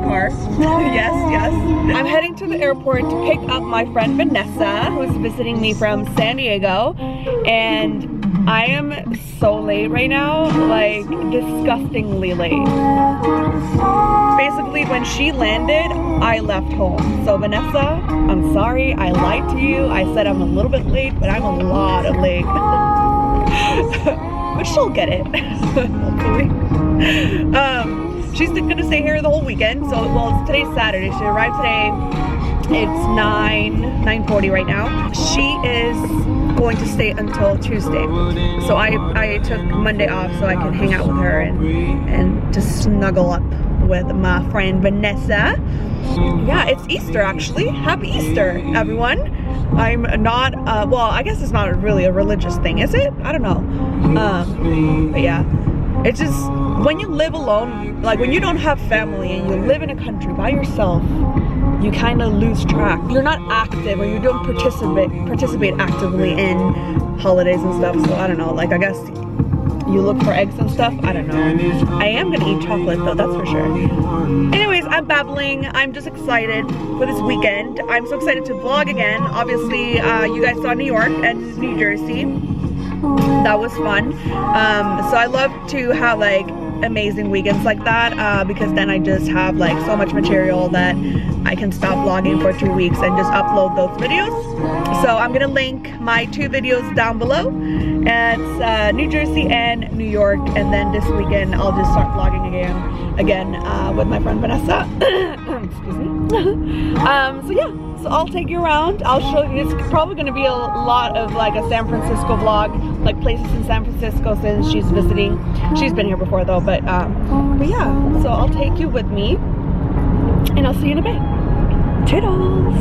car. Yes, yes. I'm heading to the airport to pick up my friend Vanessa, who's visiting me from San Diego. And I am so late right now, like disgustingly late. Basically, when she landed, I left home. So Vanessa, I'm sorry, I lied to you. I said I'm a little bit late, but I'm a lot of late. But she'll get it, hopefully. She's gonna stay here the whole weekend. So, well, today's Saturday. She arrived today. It's 9:40 right now. She is going to stay until Tuesday. So I took Monday off so I can hang out with her and just snuggle up with my friend Vanessa. Yeah, it's Easter actually. Happy Easter, everyone. I'm not, well, I guess it's not really a religious thing, is it? I don't know. But yeah, it's just, when you live alone, like when you don't have family and you live in a country by yourself, you kind of lose track. You're not active, or you don't participate actively in holidays and stuff. So I don't know, like I guess you look for eggs and stuff. I don't know. I am gonna eat chocolate though, that's for sure. Anyways, I'm babbling. I'm just excited for this weekend. I'm so excited to vlog again. Obviously, you guys saw New York and New Jersey. That was fun. So I love to have like amazing weekends like that, because then I just have like so much material that I can stop vlogging for 2 weeks and just upload those videos. So I'm gonna link my 2 videos down below. It's New Jersey and New York, and then this weekend I'll just start vlogging again with my friend Vanessa. Excuse me. So yeah, so I'll take you around. I'll show you. It's probably gonna be a lot of like a San Francisco vlog, like places in San Francisco since she's visiting. She's been here before though, but yeah, so I'll take you with me and I'll see you in a bit. Toodles!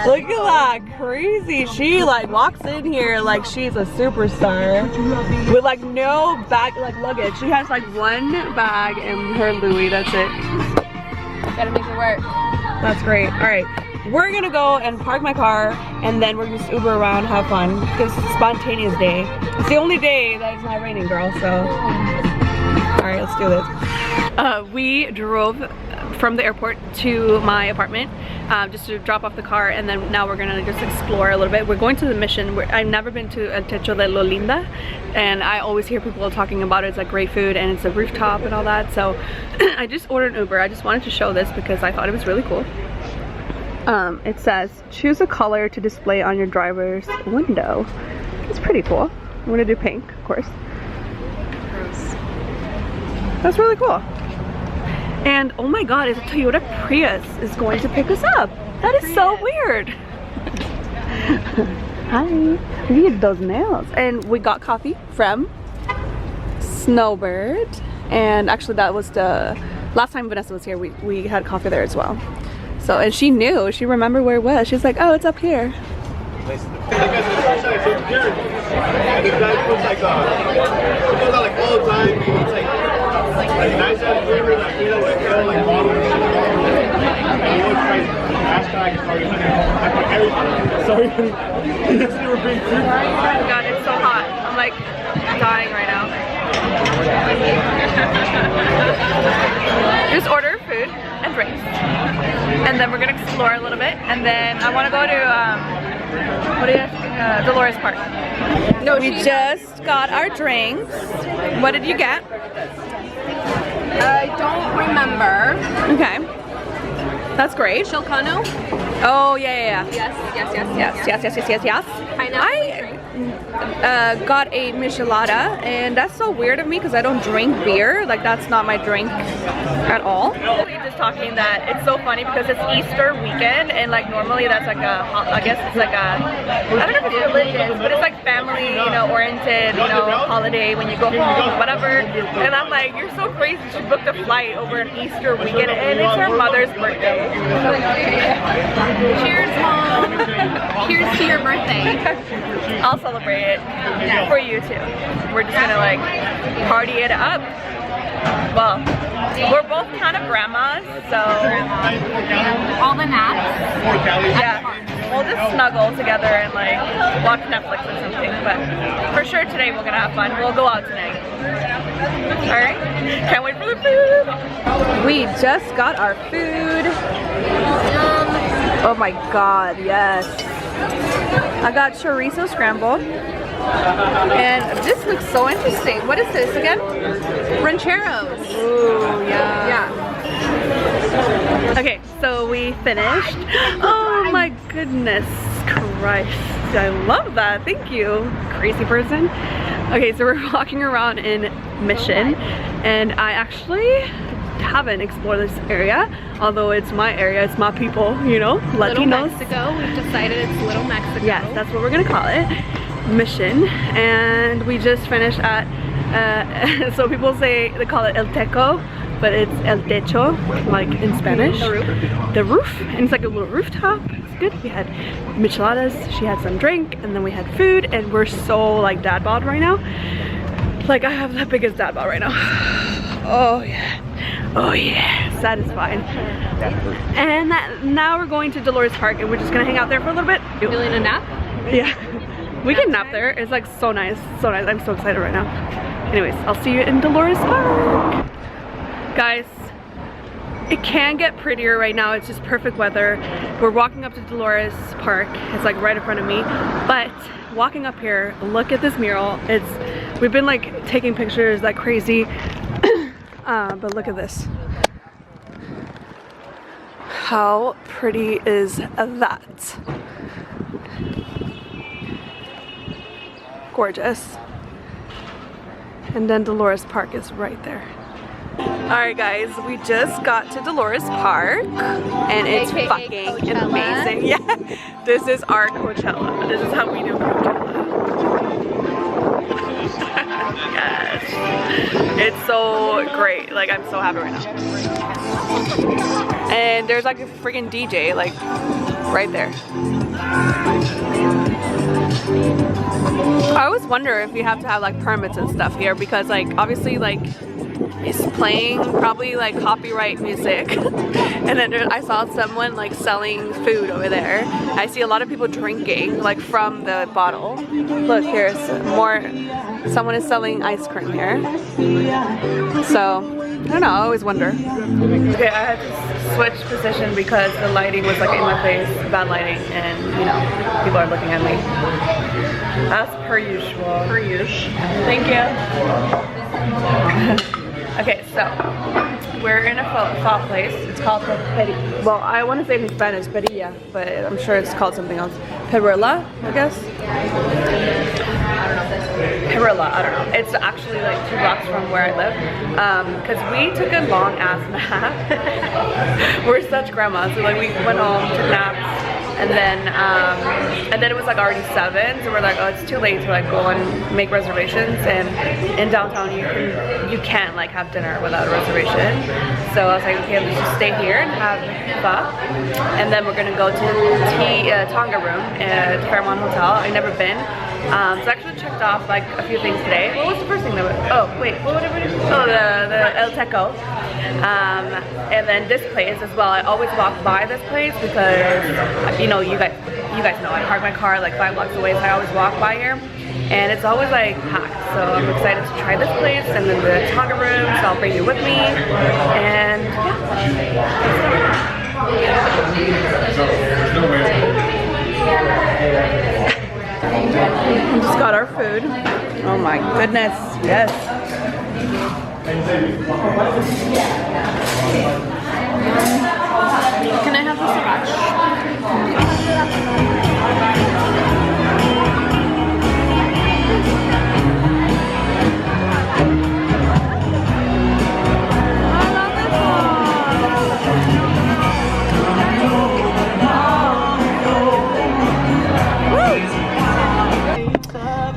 Look at that, crazy. She like walks in here like she's a superstar with like no bag, like luggage. She has like 1 bag and her Louis, that's it. Gotta make it work. That's great. All right, we're gonna go and park my car and then we're just Uber around, have fun, because it's a spontaneous day. It's the only day that it's not raining, girl, so. All right, let's do this. We drove from the airport to my apartment just to drop off the car, and then now we're gonna just explore a little bit. We're going to the Mission. I've never been to El Techo de Lo Linda, and I always hear people talking about it. It's like great food and it's a rooftop and all that. So I just ordered an Uber. I just wanted to show this because I thought it was really cool. It says choose a color to display on your driver's window. It's pretty cool. I'm gonna do pink, of course. That's really cool. And oh my god, it's a Toyota Prius is going to pick us up. That is so weird. Hi. Look at those nails. And we got coffee from Snowbird. And actually that was the last time Vanessa was here, we had coffee there as well. So, and she knew, she remembered where it was. She's like, oh, it's up here. Sorry. God, it's so hot. I'm like dying right now. Just order food and drinks, and then we're gonna explore a little bit, and then I want to go to what do you Dolores Park. No, we just got our drinks. What did you get? I don't remember. Okay, that's great. Chilcano? Oh yeah. Yes. Yes. I got a michelada, and that's so weird of me because I don't drink beer. Like that's not my drink at all. We were just talking that it's so funny because it's Easter weekend, and like normally that's like a, I guess it's like a, I don't know if it's religious, but it's like family, you know, oriented, you know, holiday when you go home, whatever. And I'm like, you're so crazy. She booked a flight over an Easter weekend, and it's her mother's birthday. Cheers, Mom. Cheers to your birthday. I'll celebrate it for you too. We're just gonna like party it up. Well, we're both kind of grandmas, so all the naps. yeah. we'll just snuggle together and like watch Netflix or something. But for sure today we're gonna have fun. We'll go out tonight. All right, can't wait for the food. We just got our food. Oh my God, yes. I got chorizo scrambled. And this looks so interesting. What is this again? Rancheros. Ooh, yeah. Yeah. Okay, so we finished. Oh my goodness Christ. I love that. Thank you, crazy person. Okay, so we're walking around in Mission, and I actually haven't explored this area, although it's my area, it's my people, you know, Latinos. Little Mexico. We've decided it's Little Mexico. Yes, that's what we're gonna call it. Mission. And we just finished at so people say they call it El Teco, but it's El Techo, like in Spanish. The roof. The roof, and it's like a little rooftop. It's good. We had micheladas, she had some drink, and then we had food, and we're so like dad bod right now. Like I have the biggest dad bod right now. Oh yeah. Oh yeah, satisfying. And now we're going to Dolores Park, and we're just gonna hang out there for a little bit. Feeling a nap? Yeah. We can nap there. It's like so nice. So nice. I'm so excited right now. Anyways, I'll see you in Dolores Park. Guys, it can get prettier right now. It's just perfect weather. We're walking up to Dolores Park. It's like right in front of me. But walking up here, look at this mural. We've been like taking pictures like crazy. But look at this. How pretty is that? Gorgeous. And then Dolores Park is right there. Alright guys, we just got to Dolores Park and it's AKA fucking Coachella. amazing. Yeah, this is our Coachella. This is how we do Coachella. Yes. It's so great. Like I'm so happy right now. And there's like a freaking DJ like right there. I always wonder if you have to have like permits and stuff here, because like obviously like it's playing probably like copyright music. And then I saw someone like selling food over there. I see a lot of people drinking like from the bottle. Look, here's more. Someone is selling ice cream here. So I don't know, I always wonder. Okay, I had to switch position because the lighting was like in my face, bad lighting, and you know, people are looking at me. As per usual. Per usual. Thank you. Okay, so we're in a pho place. It's called well, I want to say in Spanish, perilla, but I'm sure it's called something else. Perilla, I guess. Perilla, I don't know. It's actually like 2 blocks from where I live. Cause we took a long ass nap. We're such grandmas, so like we went home, took naps, and then it was like already 7, so we're like, oh, it's too late to like go and make reservations. And in downtown, you can't like have dinner without a reservation. So I was like, okay, let's just stay here and have pho, and then we're gonna go to Tonga Room at Fairmont Hotel. I've never been. So I actually checked off like a few things today. What was the first thing that was? Oh wait, what would it be? Oh, the El Teco. And then this place as well. I always walk by this place because you know, you guys know I park my car like 5 blocks away, so I always walk by here. And it's always like packed. So I'm excited to try this place, and then the Tonga Room. So I'll bring you with me. And we just got our food. Oh my goodness, yes. Can I have the sriracha?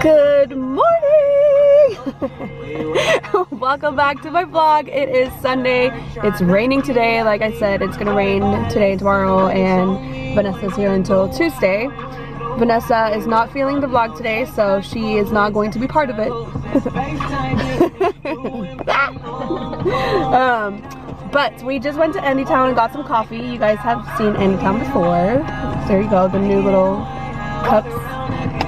Good morning! Welcome back to my vlog. It is Sunday. It's raining today. Like I said, it's gonna rain today and tomorrow, and Vanessa's here until Tuesday. Vanessa is not feeling the vlog today, so she is not going to be part of it. But we just went to Anytown and got some coffee. You guys have seen Anytown before. There you go, the new little cups.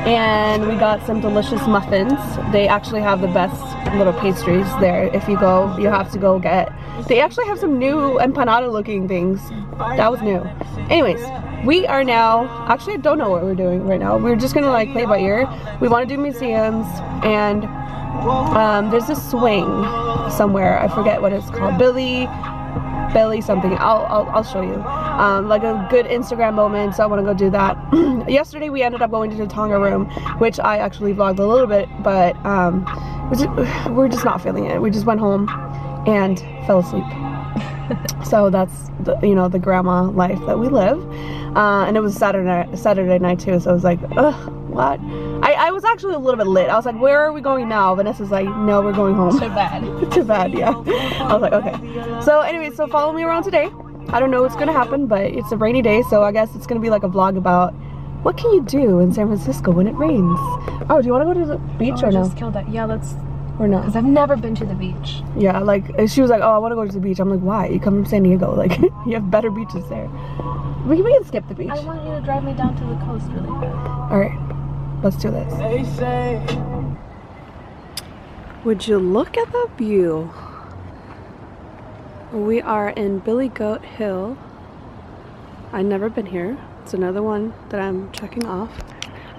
And we got some delicious muffins. They actually have the best little pastries there. If you go, you have to go get. They actually have some new empanada looking things. That was new. Anyways, we are now, actually I don't know what we're doing right now. We're just gonna like play by ear. We want to do museums, and there's a swing somewhere. I forget what it's called. Billy something. I'll show you. Like a good Instagram moment, so I want to go do that. Yesterday we ended up going to the Tonga room, which I actually vlogged a little bit, but we're just not feeling it. We just went home and fell asleep. So that's the, you know, the grandma life that we live. And it was Saturday night too, so I was like, ugh, what? I was actually a little bit lit. I was like, where are we going now? Vanessa's like, no, we're going home. To bed. To bed, yeah. I was like, okay. So anyway, so follow me around today. I don't know what's gonna happen, but it's a rainy day, so I guess it's gonna be like a vlog about what can you do in San Francisco when it rains. Oh, do you want to go to the beach or no? Just killed that. Yeah, let's. Or no? Because I've never been to the beach. Yeah, like she was like, oh, I want to go to the beach. I'm like, why? You come from San Diego, like you have better beaches there. We can skip the beach. I want you to drive me down to the coast really bad. All right, let's do this. Would you look at that view? We are in Billy Goat Hill. I've never been here. It's another one that I'm checking off.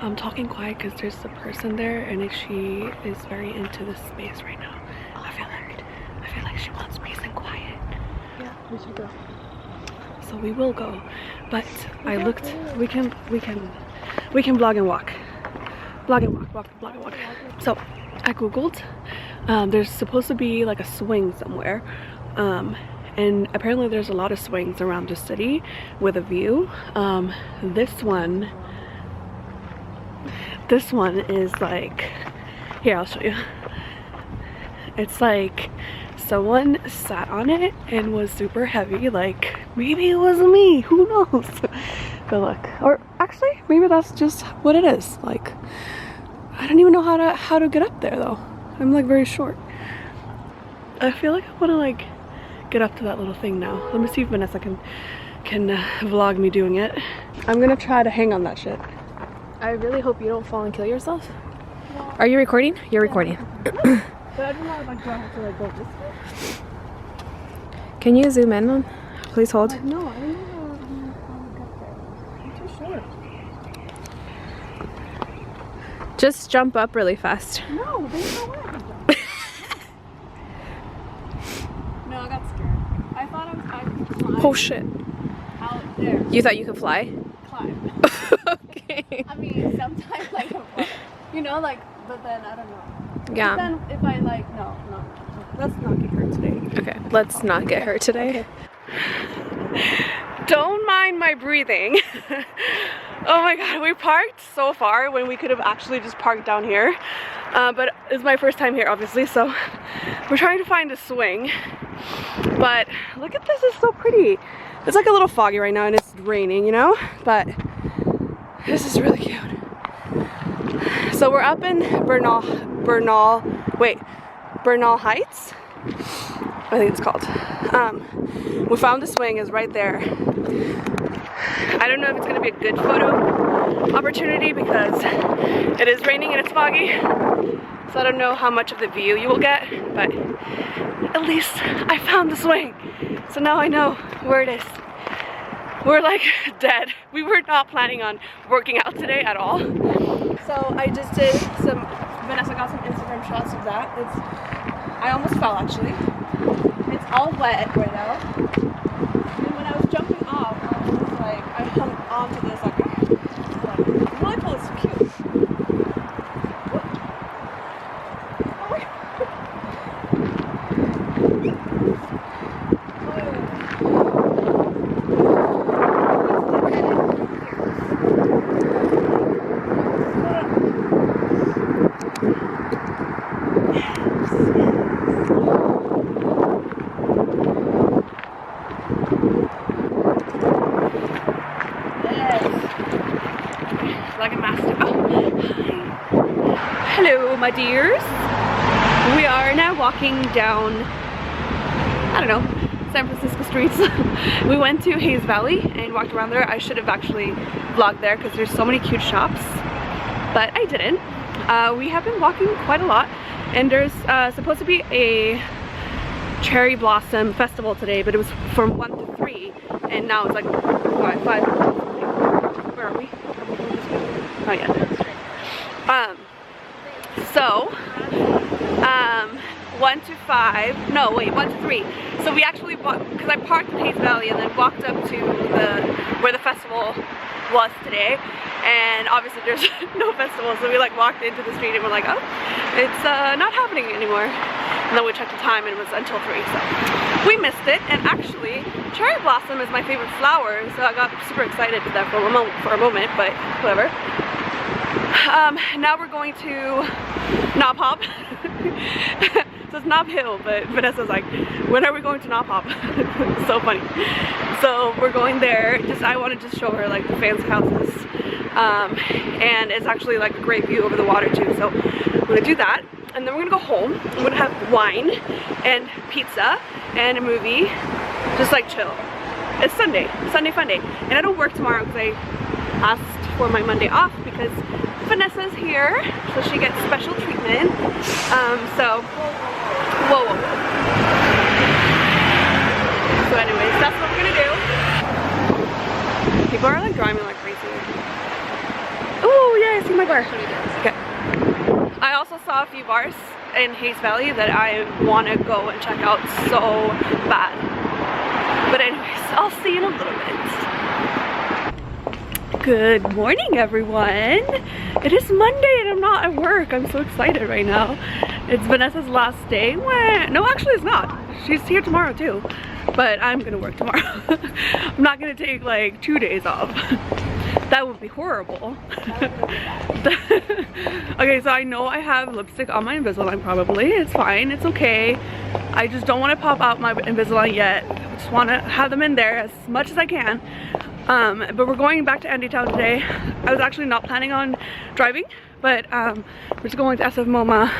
I'm talking quiet because there's a person there, and she is very into this space right now. I feel like she wants peace and quiet. Yeah, we should go. So we will go, but I looked. We can vlog and walk. Vlog and walk. So I googled. There's supposed to be like a swing somewhere, and apparently there's a lot of swings around the city with a view. This one is like, here, I'll show you. It's like someone sat on it and was super heavy. Like maybe it was me, who knows? But look, or actually maybe that's just what it is. Like I don't even know how to get up there though. I'm like very short. I feel like I want to like get up to that little thing now. Let me see if Vanessa can vlog me doing it. I'm gonna try to hang on that shit. I really hope you don't fall and kill yourself. Yeah. Are you recording? You're recording. But I don't know if I have to like go this way. Can you zoom in? Please hold. No, I don't know how to get there. I'm too short. Just jump up really fast. No, there's no way I can jump. No, I got scared. I thought I could climb. Oh shit. Out there. You thought you could fly? Climb. Okay. I mean, sometimes like, you know, like, but then I don't know. Yeah. But then if I like, no. Let's not get hurt today. Okay, let's not get hurt today. Okay. Don't mind my breathing. Oh my god, we parked so far when we could have actually just parked down here. But it's my first time here, obviously, so we're trying to find a swing. But look at this, it's so pretty. It's like a little foggy right now and it's raining, you know? But this is really cute. So we're up in Bernal Heights, I think it's called. We found the swing, is right there. I don't know if it's gonna be a good photo opportunity because it is raining and it's foggy. So I don't know how much of the view you will get, but at least I found the swing. So now I know where it is. We're like dead. We were not planning on working out today at all. So I just did Vanessa got some Instagram shots of that. I almost fell actually. It's all wet right now. And when I was jumping off, I was like, I hung onto this like really cool, it's cute. Oh my like a master. Oh. Hello, my dears. We are now walking down, I don't know, San Francisco streets. We went to Hayes Valley and walked around there. I should have actually vlogged there because there's so many cute shops, but I didn't. We have been walking quite a lot, and there's supposed to be a cherry blossom festival today, but it was from 1 to 3, and now it's like 5. Where are we? Oh yeah. 1 to 5, no wait, 1 to 3. So we actually walked, because I parked in Hayes Valley and then walked up to where the festival was today, and obviously there's no festival, so we like walked into the street and we're like, oh, it's not happening anymore. And then we checked the time and it was until 3, so we missed it. And actually, cherry blossom is my favorite flower, so I got super excited with that for a moment, but whatever. Now we're going to Knob Hop. So it's Knob Hill, but Vanessa's like, when are we going to Knob Hop? So funny. So we're going there. I want to just show her like the fancy houses. And it's actually like a great view over the water too. So we're gonna do that. And then we're gonna go home. We're gonna have wine and pizza and a movie. Just like chill. It's Sunday fun day. And I don't work tomorrow because I asked for my Monday off because Vanessa's here, so she gets special treatment. Whoa. So anyways, that's what we're gonna do. People are like driving like crazy. Oh yeah, I see my bar. Okay. I also saw a few bars in Hayes Valley that I want to go and check out so bad. But anyways, I'll see you in a little bit. Good morning, everyone. It is Monday and I'm not at work. I'm so excited right now. It's Vanessa's last day. No, actually it's not. She's here tomorrow too. But I'm gonna work tomorrow. I'm not gonna take like 2 days off. That would be horrible. Okay, so I know I have lipstick on my Invisalign probably. It's fine, it's okay. I just don't want to pop out my Invisalign yet. I just want to have them in there as much as I can. But we're going back to Andytown today. I was actually not planning on driving, but we're just going to SF MoMA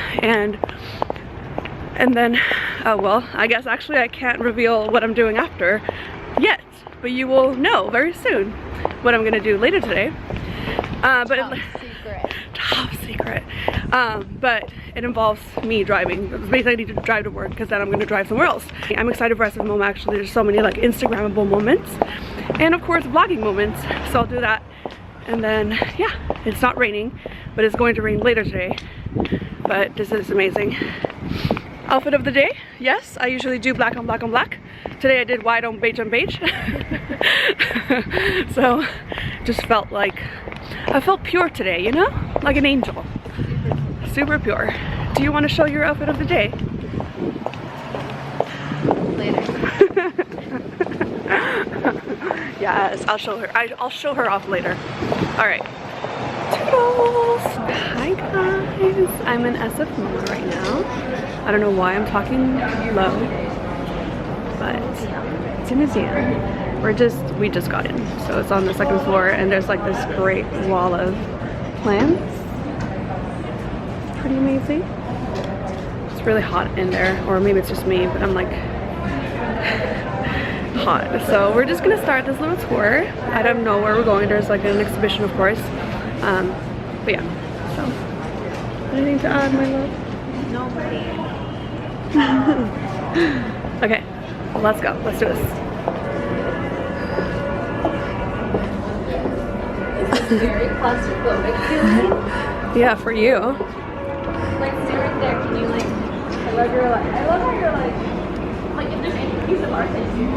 and then, well, I guess actually I can't reveal what I'm doing after yet, but you will know very soon what I'm gonna do later today. Top secret. But it involves me driving. Basically I need to drive to work because then I'm gonna drive somewhere else. I'm excited for SF MoMA actually. There's so many like Instagrammable moments and of course vlogging moments, so I'll do that. And then yeah, it's not raining, but it's going to rain later today. But this is amazing. Outfit of the day, yes, I usually do black on black on black. Today I did white on beige on beige. So just felt like I felt pure today, you know, like an angel. Super pure. Do you want to show your outfit of the day? Later. Yes, I'll show her. I'll show her off later. All right. Toodles. Hi guys. I'm in SF MoMA right now. I don't know why I'm talking low, but it's a museum. We just got in, so it's on the 2nd floor, and there's like this great wall of plants. Pretty amazing. It's really hot in there, or maybe it's just me, but I'm like hot. So we're just gonna start this little tour. I don't know where we're going. There's like an exhibition, of course. But yeah. So, anything to add, my love? Nobody. Okay, well, let's go. Let's do this. Very claustrophobic feeling. Yeah, for you. Like, stay right there. Can you like? I love how you're like if there's any piece of art that you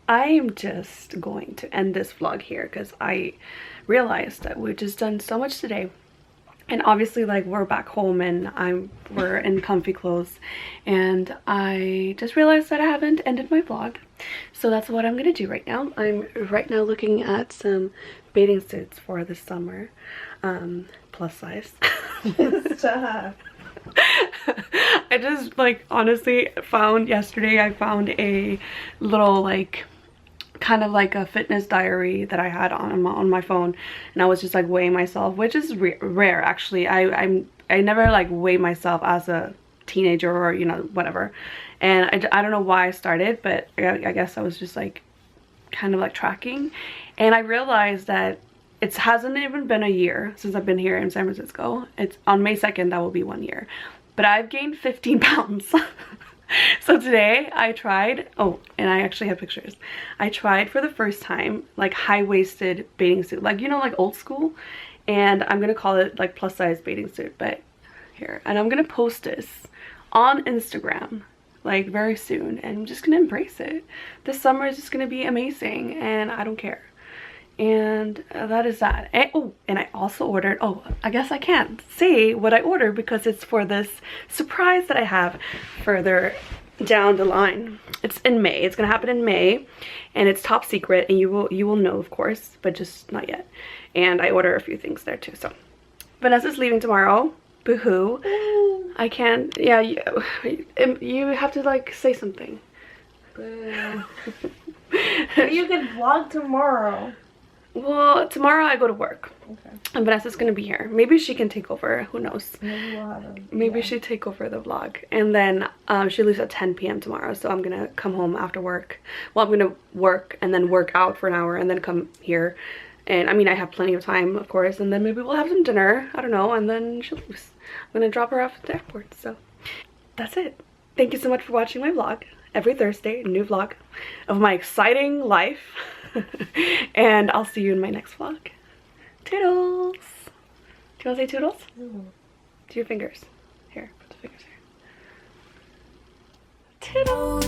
I am just going to end this vlog here because I realized that we've just done so much today, and obviously like we're back home and we're in comfy clothes, and I just realized that I haven't ended my vlog. So that's what I'm gonna do right now. I'm right now looking at some bathing suits for the summer, plus size. Stop. I just like honestly found yesterday, I found a little like kind of like a fitness diary that I had on my phone, and I was just like weighing myself, which is rare actually. I never like weighed myself as a teenager or, you know, whatever, and I don't know why I started, but I guess I was just like kind of like tracking, and I realized that it hasn't even been a year since I've been here in San Francisco. It's on May 2nd, that will be 1 year, but I've gained 15 pounds. So today I tried, oh, and I actually have pictures. I tried for the first time like high-waisted bathing suit, like, you know, like old school, and I'm gonna call it like plus size bathing suit, but here, and I'm gonna post this on Instagram like very soon, and I'm just gonna embrace it. This summer is just gonna be amazing, and I don't care. And that is that. And, oh, and I also ordered, oh, I guess I can't say what I ordered because it's for this surprise that I have further down the line. It's in May. It's gonna happen in May, and it's top secret, and you will know, of course, but just not yet. And I order a few things there too. So Vanessa's leaving tomorrow. Boo-hoo. I can't. Yeah, you have to like say something. Boo. You can vlog tomorrow. Well, tomorrow I go to work. Okay. And Vanessa's gonna be here. Maybe she can take over. Who knows? Maybe we'll have Maybe she'd take over the vlog. And then she leaves at 10 p.m. tomorrow. So I'm gonna come home after work. Well, I'm gonna work and then work out for an hour and then come here. And I mean, I have plenty of time, of course. And then maybe we'll have some dinner. I don't know. And then she'll leave. I'm gonna drop her off at the airport. So that's it. Thank you so much for watching my vlog. Every Thursday, a new vlog of my exciting life. And I'll see you in my next vlog. Toodles! Do you want to say toodles? Mm. Do your fingers. Here, put the fingers here. Toodles!